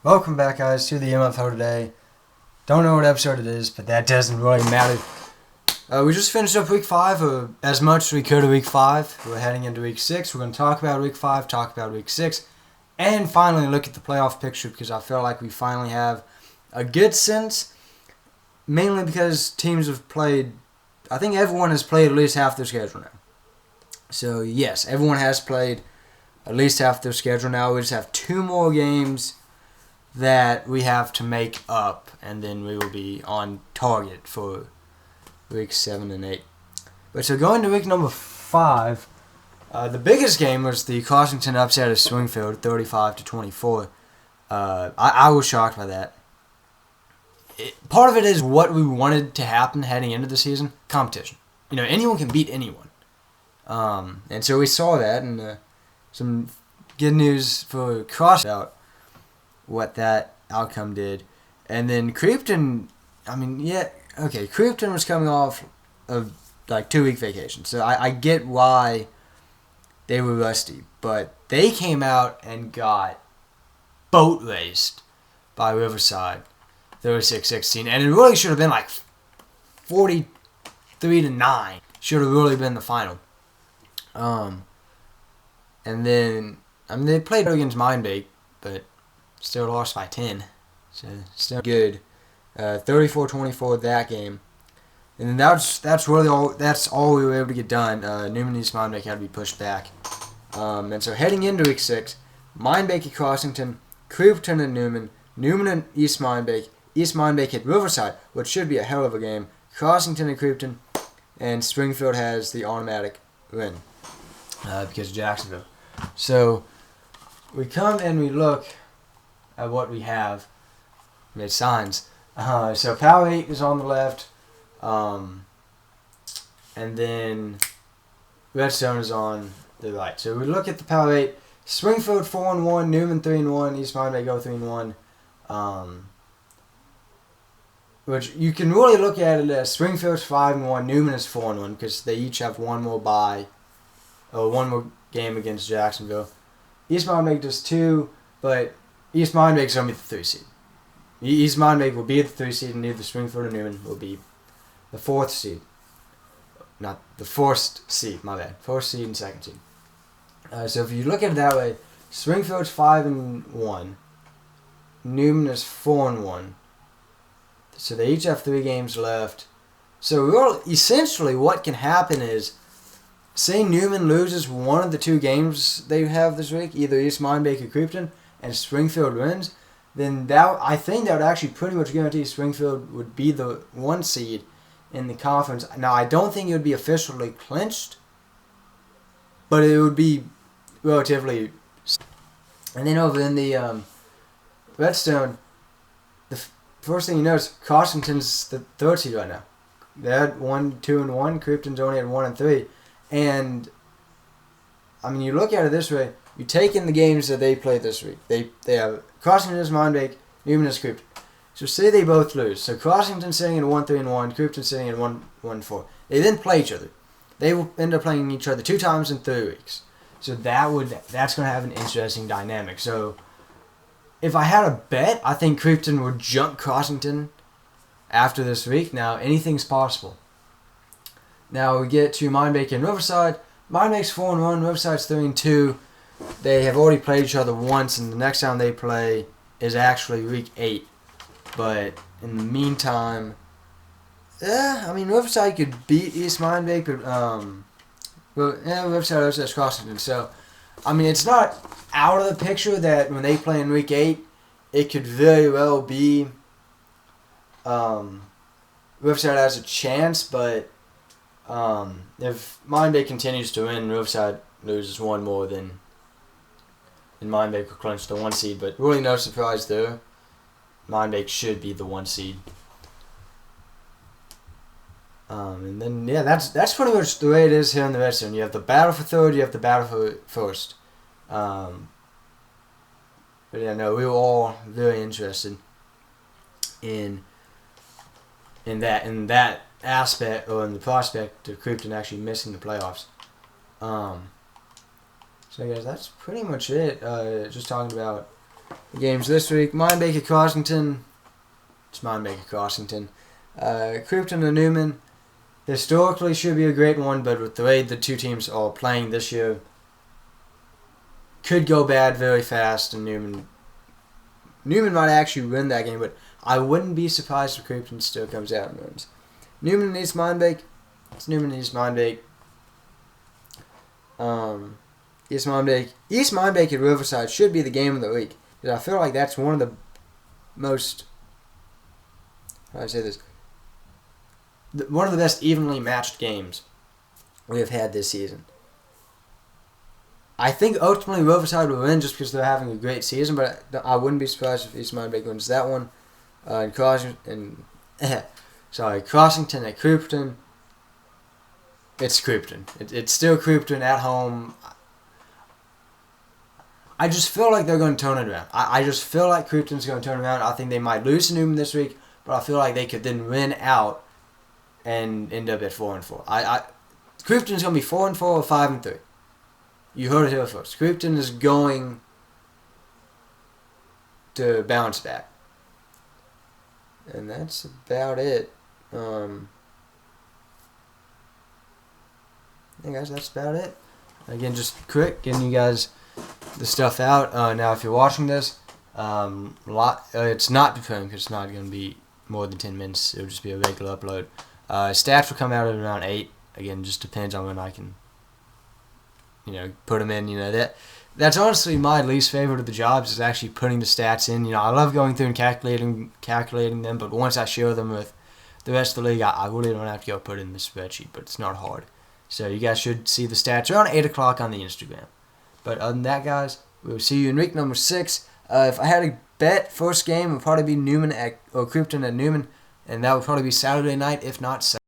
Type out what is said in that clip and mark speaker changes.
Speaker 1: Welcome back, guys, to the MFL today. Don't know what episode it is, but that doesn't really matter. We just finished up week 5, or as much as we could of week 5. We're heading into week 6. We're going to talk about week 5, talk about week 6, and finally look at the playoff picture because I feel like we finally have a good sense, mainly because teams have played, I think everyone has played at least half their schedule now. So, yes, everyone has played at least half their schedule now. We just have 2 more games that we have to make up, and then we will be on target for week 7 and 8. But so going to week number 5, the biggest game was the Costington upset of Springfield, 35-24. I was shocked by that. Part of it is what we wanted to happen heading into the season: competition. You know, anyone can beat anyone, and so we saw that, and some good news for Cross out what that outcome did. And then Creepton, Creepton was coming off of like 2-week vacation, so I get why they were rusty, but they came out and got boat raced by Riverside 36-16, and it really should have been like 43-9. Should have really been the final. And then they played against Mindbake, but still lost by 10, so still good. 34-24 that game, and then that's really all. That's all we were able to get done. Newman East Mindbake had to be pushed back, and so heading into week 6, Mindbake at Crossington, Creepton and Newman and East Mindbake at Riverside, which should be a hell of a game. Crossington and Creepton, and Springfield has the automatic win because of Jacksonville. So we come and we look at what we have. Made signs. So Power 8 is on the left, and then Redstone is on the right. So we look at the Power 8. Springfield 4-1, Newman 3-1, East Mindbake go 3-1. Which you can really look at it as Springfield's 5-1, Newman is 4-1 because they each have one more game against Jacksonville. East Mindbake does 2, but East Mindbake is going to be the 3 seed. East Mindbake will be the 3 seed, and either Springfield or Newman will be the 4th seed. Not the 4th seed, my bad. 4th seed and 2nd seed. So if you look at it that way, Springfield's 5-1, Newman is 4-1. So they each have 3 games left. So essentially what can happen is, say Newman loses one of the 2 games they have this week, either East Mindbake or Creepton, and Springfield wins, then I think that would actually pretty much guarantee Springfield would be the 1 seed in the conference. Now, I don't think it would be officially clinched, but it would be relatively. And then over in the Redstone, the first thing you notice, Costington's the 3rd seed right now. They're at 1-2-1. Creepton's only at 1-3, and I mean, you look at it this way. You take in the games that they played this week. They have Crossington is Mindbake, Newman is Creepton. So say they both lose. So Crossington's sitting at 1-3-1, Creepton's sitting at 1-4. They then play each other. They will end up playing each other 2 times in 3 weeks. So that's going to have an interesting dynamic. So if I had a bet, I think Creepton would jump Crossington after this week. Now, anything's possible. Now we get to Mindbake and Riverside. Mindbake's 4-1, Riverside's 3-2. They have already played each other once, and the next time they play is actually week 8. But in the meantime, Riverside could beat East Mindbake, but Riverside also has Crossington. So, I mean, it's not out of the picture that when they play in week 8, it could very well be Riverside has a chance, but if Mindbake continues to win, Riverside loses one more, then Mindbake will clinch the 1 seed, but really no surprise there. Mindbake should be the 1 seed. And then, that's pretty much the way it is here in the Redstone. You have the battle for 3rd, you have the battle for 1st. But yeah, no, we were all very interested in that aspect, or in the prospect of Creepton actually missing the playoffs. So guys, that's pretty much it. Just talking about The games this week: Mindbaker Crossington. It's Mindbaker Crossington. Crypton and Newman. Historically should be a great one, but with the way the two teams are playing this year, could go bad very fast, and Newman might actually win that game, but I wouldn't be surprised if Crypton still comes out and wins. Newman and East Mindbake. It's Newman and East Mindbake. East Mindbake at Riverside should be the game of the week, because I feel like that's one of the most, how do I say this, one of the best evenly matched games we have had this season. I think ultimately Riverside will win just because they're having a great season, but I wouldn't be surprised if East Mindbake wins that one. Crossington at Crypton. It's Crypton. It's still Crypton at home. I just feel like they're going to turn it around. I just feel like Crypton's going to turn it around. I think they might lose to Newman this week, but I feel like they could then win out and end up at 4-4. Crypton's going to be 4-4 or 5-3. You heard it here first. Crypton is going to bounce back. And that's about it. Yeah, guys, that's about it. Again, just quick, getting you guys the stuff out. Now, if you're watching this, it's not preparing because it's not going to be more than 10 minutes. It'll just be a regular upload. Stats will come out at around 8. Again, just depends on when I can, put them in. That's honestly my least favorite of the jobs is actually putting the stats in. I love going through and calculating them, but once I share them with the rest of the league, I really don't have to go put it in the spreadsheet, but it's not hard. So you guys should see the stats around 8 o'clock on the Instagram. But other than that, guys, we'll see you in week number 6. If I had a bet, first game would probably be Crypton at Newman, and that would probably be Saturday night, if not Sunday.